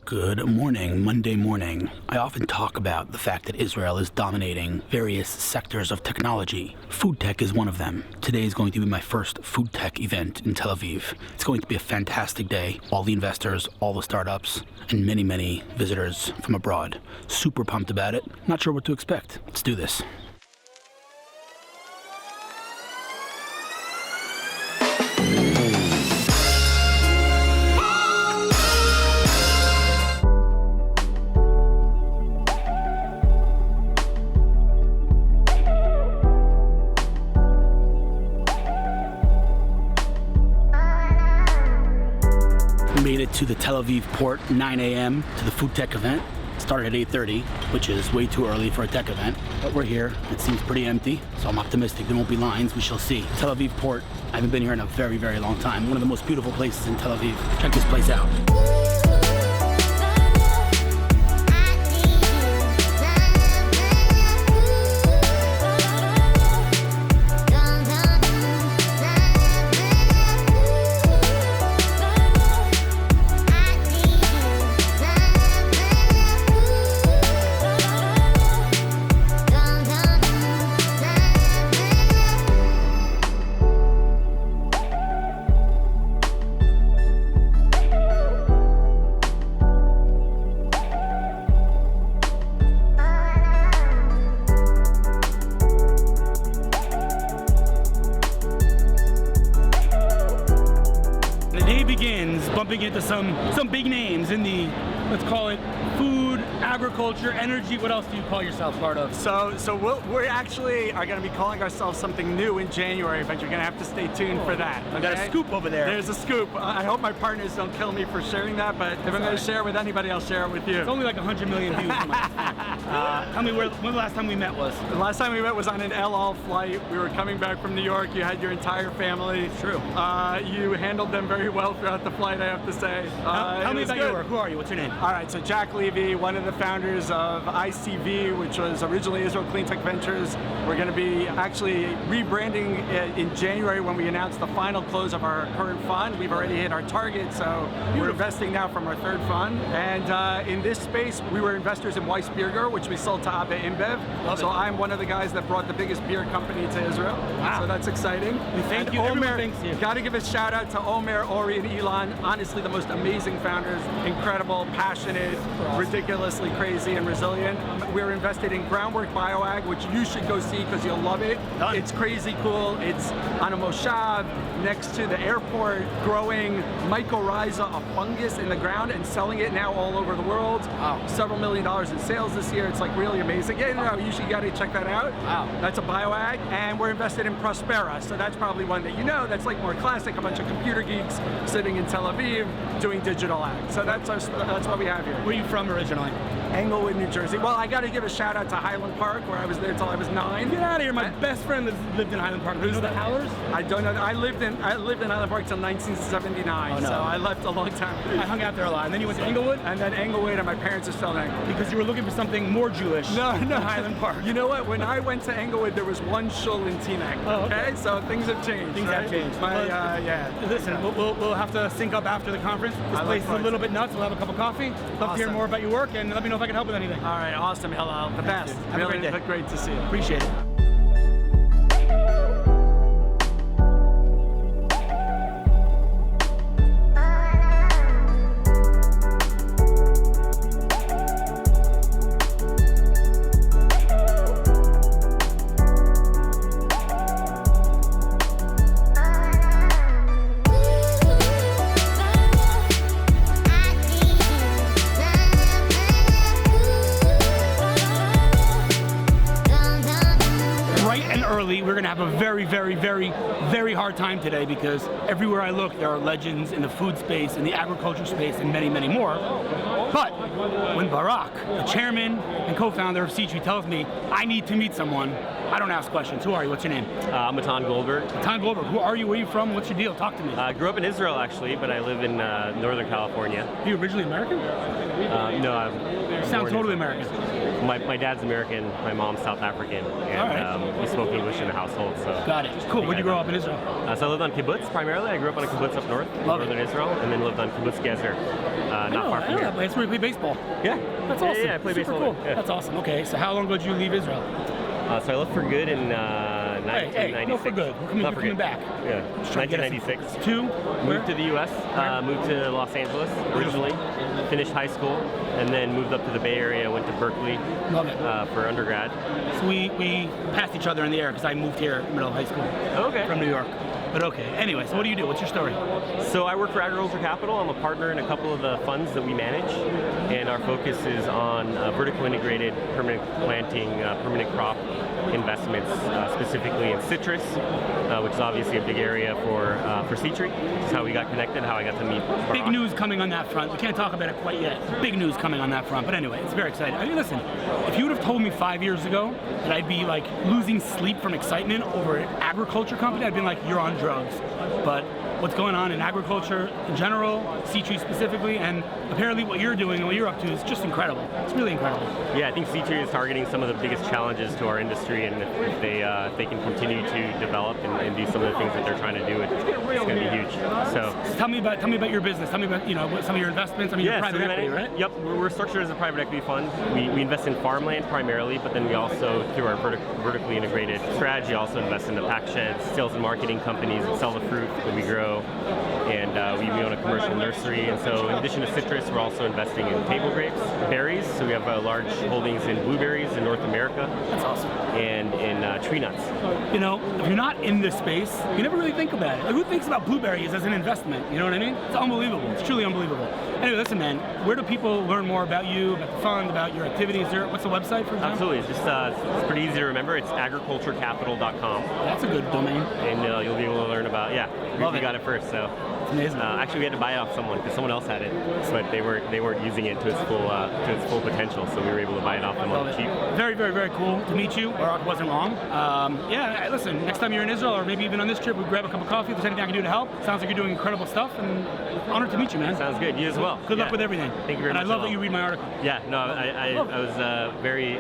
Good morning, Monday morning. I often talk about the fact that Israel is dominating various sectors of technology. FoodTech is one of them. Today is going to be my first FoodTech event in Tel Aviv. It's going to be a fantastic day. All the investors, all the startups, and many, many visitors from abroad. Super pumped about it. Not sure what to expect. Let's do this. Made it to the Tel Aviv port 9 a.m. to the FoodTech event. Started at 8:30, which is way too early for a tech event, but we're here. It seems pretty empty, so I'm optimistic there won't be lines. We shall see. Tel Aviv port, I haven't been here in a very, very long time. One of the most beautiful places in Tel Aviv. Check this place out. Bumping into some big names in the, let's call it, food, agriculture, energy. What else do you call yourself part of? So we actually are going to be calling ourselves something new in January, but you're going to have to stay tuned for that. Okay? I got a scoop over there. There's a scoop. I hope my partners don't kill me for sharing that, but if I'm going to share it with anybody, I'll share it with you. It's only like 100 million views. Tell me when the last time we met was? The last time we met was on an El Al flight. We were coming back from New York. You had your entire family. True. You handled them very well throughout the flight, I have to say. Tell me about your work. Who are you? What's your name? All right, so Jack Levy, one of the founders of ICV, which was originally Israel Cleantech Ventures. We're going to be actually rebranding in January when we announce the final close of our current fund. We've already hit our target, so we're investing now from our third fund. And in this space, we were investors in Weissbierger, which we sold to Abba InBev. So I'm one of the guys that brought the biggest beer company to Israel. Wow. So that's exciting. Thank you. Omer, thanks you. got to give a shout out to Omer, Ori, and Alon. Honestly, the most amazing founders. Incredible, passionate, ridiculously crazy, and resilient. We're invested in Groundwork BioAg, which you should go see because you'll love it. Done. It's crazy cool. It's on a moshav next to the airport, growing mycorrhiza, a fungus in the ground, and selling it now all over the world. Wow. Several $1 million in sales this year. It's like really amazing. Yeah, no, you should gotta check that out. Wow. That's a BioAg, and we're invested in Prospera. So that's probably one that you know. That's like more classic. A bunch of computer geeks sitting in Tel Aviv doing digital ag. So that's what we have here. Where are you from originally? Englewood, New Jersey. Well, I got to give a shout out to Highland Park, where I was there till I was 9. Get out of here! My best friend lived in Highland Park. Do you know the Howlers? I don't know. I lived in Highland Park till 1979. Oh, no. So I left a long time. I hung out there a lot, and then you went to Englewood. And then Englewood, and my parents are still in Englewood. Because you were looking for something more Jewish. No. Than Highland Park. You know what? When I went to Englewood, there was one shul in Teaneck. Oh, okay. So things have changed. Things have changed. Yeah. Listen, we'll have to sync up after the conference. This place is a little bit nuts. We'll have a cup of coffee. Love to hear more about your work, and let me know if I can help with anything. All right, awesome, Hillel. The best. Have a great day. Great to see you. Appreciate it. We're going to have a very, very, very, very hard time today because everywhere I look, there are legends in the food space, in the agriculture space, and many, many more. But when Barak, the chairman and co-founder of C-Tree, tells me I need to meet someone, I don't ask questions. Who are you? What's your name? I'm Matan Goldberg. Matan Goldberg. Who are you? Where are you from? What's your deal? Talk to me. I grew up in Israel, actually, but I live in Northern California. Are you originally American? No, I'm sound totally American. My dad's American, my mom's South African, and we spoke English in the household. So got it. Cool. Where'd you grow up in Israel? So I lived on kibbutz primarily. I grew up on a kibbutz up north, northern Israel, and then lived on kibbutz Gezer, not far from here. That's where you play baseball. Yeah. That's awesome. Yeah, I play Super baseball. Cool. Yeah. That's awesome. Okay, so how long ago did you leave Israel? So I left for good in 1996. Hey, no, for good. We're coming back. Yeah, 1996. Moved to the U.S. Moved to Los Angeles originally. Finished high school, and then moved up to the Bay Area. Went to Berkeley. Love it. For undergrad. So we passed each other in the air because I moved here in the middle of high school. Okay. From New York. But okay. Anyway, so what do you do? What's your story? So I work for Agriculture Capital. I'm a partner in a couple of the funds that we manage, and our focus is on vertical integrated permanent planting, permanent crop investments, specifically in citrus, which is obviously a big area for Citri. That's how we got connected, how I got to meet Barak. Big news coming on that front. We can't talk about it quite yet. Big news coming on that front. But anyway, it's very exciting. I mean, listen, if you would have told me 5 years ago that I'd be like losing sleep from excitement over an agriculture company, I'd been like, you're on drugs. But what's going on in agriculture in general, Citri specifically, and apparently what you're doing and what you're up to is just incredible. It's really incredible. Yeah, I think Citri is targeting some of the biggest challenges to our industry, and if they can continue to develop and do some of the things that they're trying to do, it's going to be huge. So tell me about your business. Tell me about some of your investments. I mean, you're private equity, right? Yep, we're structured as a private equity fund. We invest in farmland primarily, but then we also, through our vertically integrated strategy, also invest in the pack sheds, sales and marketing companies that sell the fruit that we grow, and we own a commercial nursery. And so in addition to citrus, we're also investing in table grapes, berries. So we have large holdings in blueberries in North America. That's awesome. And in tree nuts. You know, if you're not in this space, you never really think about it. Like, who thinks about blueberries as an investment? You know what I mean? It's unbelievable. It's truly unbelievable. Anyway, listen, man, where do people learn more about you, about the fund, about your activities? What's the website, for example? Absolutely. It's just it's pretty easy to remember. It's agriculturecapital.com. That's a good domain. And you'll be able to learn about, we got it first, so. It's amazing. Actually, we had to buy it off someone because someone else had it, but they weren't using it to its full potential, so we were able to buy it off them on the cheap. Very, very, very cool to meet you. Barak wasn't wrong. Listen, next time you're in Israel, or maybe even on this trip, we'll grab a cup of coffee. If there's anything I can do to help, sounds like you're doing incredible stuff, and honored to meet you, man. Sounds good. You as well. Good luck with everything. Thank you very much. And I love that you read my article. Yeah, no, I was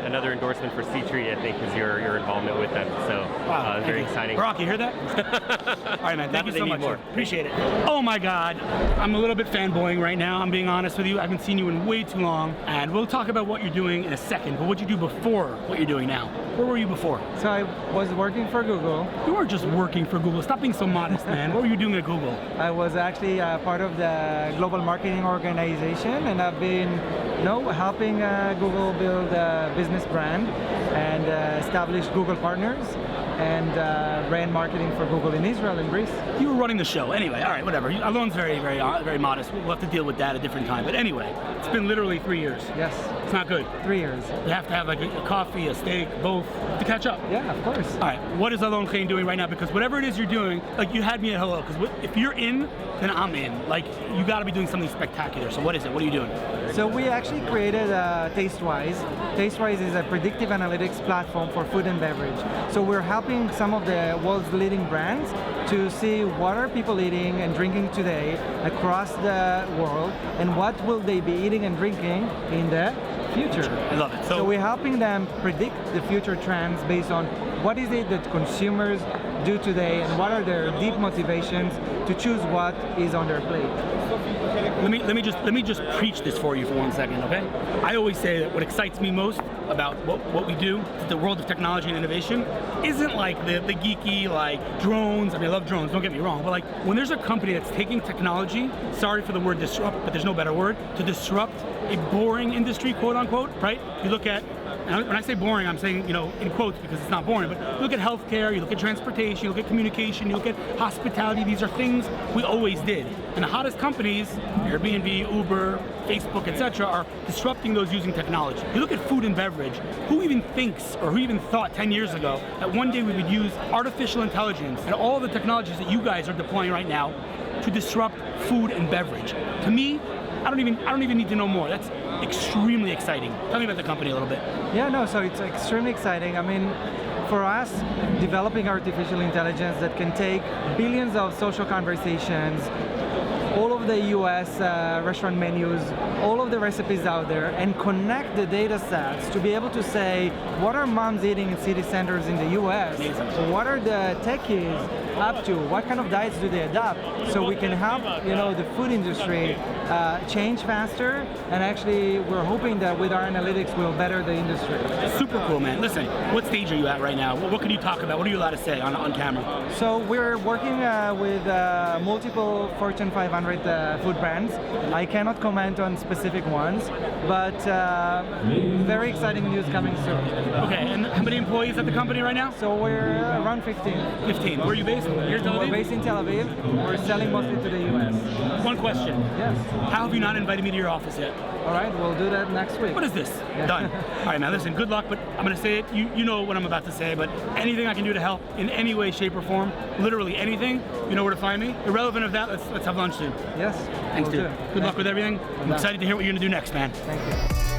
another endorsement for Citri, I think, is your involvement with them. So wow, very exciting. Barak, you hear that? All right, man. Thank you so much. Appreciate it. Oh my God, I'm a little bit fanboying right now. I'm being honest with you. I haven't seen you in way too long, and we'll talk about what you're doing in a second. But what you do before what you're doing now? Where were you before? So I was working for Google. You weren't just working for Google. Stop being so modest, man. What were you doing at Google? I was actually part of the global marketing organization, and I've been, helping Google build a business brand and establish Google partners, and ran marketing for Google in Israel and Greece. You were running the show. Anyway, all right, whatever. Alon's very, very, very modest. We'll have to deal with that at a different time. But anyway, it's been literally 3 years. Yes. It's not good. 3 years. You have to have like a coffee, a steak, both to catch up. Yeah, of course. All right, what is Alon Klein doing right now? Because whatever it is you're doing, like you had me at Hillel, because if you're in, then I'm in. Like, you got to be doing something spectacular. So what is it? What are you doing? So we actually created Tastewise. Tastewise is a predictive analytics platform for food and beverage. So we're helping some of the world's leading brands to see what are people eating and drinking today across the world, and what will they be eating and drinking in the future. I love it. So we're helping them predict the future trends based on what is it that consumers do today and what are their deep motivations to choose what is on their plate. Let me just preach this for you for 1 second, okay? I always say that what excites me most about what we do, the world of technology and innovation, isn't like the geeky, like drones. I mean, I love drones, don't get me wrong, but like when there's a company that's taking technology, sorry for the word disrupt, but there's no better word, to disrupt a boring industry, quote unquote, right? You look at, and when I say boring, I'm saying, in quotes because it's not boring, but you look at healthcare, you look at transportation, you look at communication, you look at hospitality. These are things we always did. And the hottest companies, Airbnb, Uber, Facebook, etc., are disrupting those using technology. You look at food and beverage. Who even thinks, or who even thought 10 years ago that one day we would use artificial intelligence and all of the technologies that you guys are deploying right now to disrupt food and beverage? To me, I don't even need to know more. That's extremely exciting. Tell me about the company a little bit. Yeah, no, so it's extremely exciting. I mean, for us, developing artificial intelligence that can take billions of social conversations, all of the US restaurant menus, all of the recipes out there, and connect the data sets to be able to say, what are moms eating in city centers in the US? What are the techies up to? What kind of diets do they adopt? So we can help, the food industry change faster, and actually we're hoping that with our analytics we'll better the industry. Super cool, man. Listen, what stage are you at right now? What can you talk about? What are you allowed to say on camera? So we're working with multiple Fortune 500 food brands. I cannot comment on specific ones, but very exciting news coming soon. Okay, and how many employees at the company right now? So we're around 15. 15. Where are you based? Here in Tel Aviv? We're based in Tel Aviv. We're selling mostly to the US. One question. Yes. How have you not invited me to your office yet? All right, we'll do that next week. What is this? Done. All right, man, listen, good luck, but I'm going to say it. You know what I'm about to say, but anything I can do to help in any way, shape, or form, literally anything, you know where to find me. Irrelevant of that, let's have lunch soon. Yes. Thanks, dude. Good luck with everything. I'm excited to hear what you're going to do next, man. Thank you.